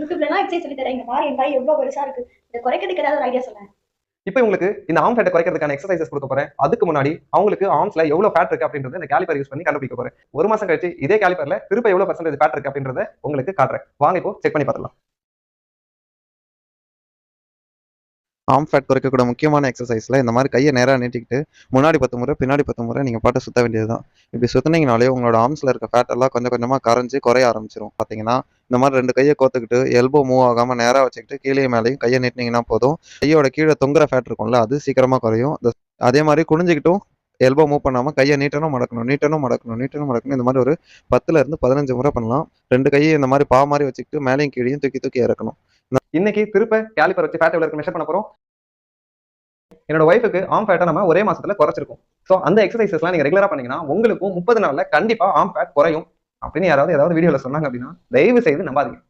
யூடியூப்லலாம் exercise சொல்லி தரேன். இங்க பாரு என் கை எவ்வளவு பெருசா இருக்கு. இத குறைக்கிறதுக்கு ஏதாவது ஒரு ஐடியா சொல்லேன். இப்போ உங்களுக்கு இந்த ஆர்ம் ஃபேட்டை குறைக்கிறதுக்கான எக்ஸசைசஸ் கொடுக்க போறேன். அதுக்கு முன்னாடி அவங்களுக்கு ஆர்ம்ஸ்ல எவ்வளவு ஃபேட் இருக்கு அப்படின்றத இந்த காலிபர் யூஸ் பண்ணி கண்டுபிடிக்க போறேன். ஒரு மாசம் கழிச்சு இதே காலிபர்ல திருப்ப எவ்வளவு % ஃபேட் இருக்கு அப்படின்றத உங்களுக்கு காட்டுறேன். வாங்க இப்போ செக் பண்ணி பார்க்கலாம். ஆர்ம் ஃபேட் குறைக்கக்கூடிய முக்கியமான எக்ஸசைஸில் இந்த மாதிரி கையை நேராக நீட்டிக்கிட்டு முன்னாடி 10 முறை பின்னாடி 10 முறை நீங்கள் பாட்டு சுற்ற வேண்டியது தான். இப்படி சுற்றினீங்கனாலே உங்களோட ஆர்ம்ஸில் இருக்க ஃபேட் எல்லாம் கொஞ்சம் கொஞ்சமாக கரைஞ்சி குறைய ஆரம்பிச்சிடும். பார்த்தீங்கன்னா இந்த மாதிரி 2 கையை கோத்துக்கிட்டு எல்போ மூவ் ஆகாமல் நேராக வச்சுக்கிட்டு கீழே மேலேயும் கையை நீட்டினீங்கன்னா போதும். கையோட கீழே தொங்குற ஃபேட் இருக்கும்ல, அது சீக்கிரமாக குறையும். அதே மாதிரி குனிஞ்சிக்கிட்டும் எல்போ மூவ் பண்ணாமல் கையை நீட்டணும் மடக்கணும் நீட்டணும் மடக்கணும் நீட்டணும் மடக்கணும் இந்த மாதிரி ஒரு 10லேருந்து 15 முறை பண்ணலாம். 2 கையை இந்த மாதிரி மாதிரி வச்சுக்கிட்டு மேலேயும் கீழேயும் தூக்கி தூக்கி இறக்கணும். இன்னைக்கு திருப்ப காலிபர் வச்சு ஃபேட் எவ்வளவு இருக்கு மெஷர் பண்ண போறோம். என்னோட ஒய்ஃபுக்கு ஆர்ம் ஃபேட்டை நம்ம ஒரே மாசத்துல குறைச்சிருக்கோம். ஸோ அந்த எக்ஸசைசஸ்லாம் நீங்க ரெகுலரா பண்ணீங்கன்னா உங்களுக்கும் 30 நாள்ல கண்டிப்பா ஆர்ம் ஃபேட் குறையும் அப்படின்னு யாராவது ஏதாவது வீடியோல சொன்னாங்க அப்படின்னா தயவு செய்து நம்பாதீங்க.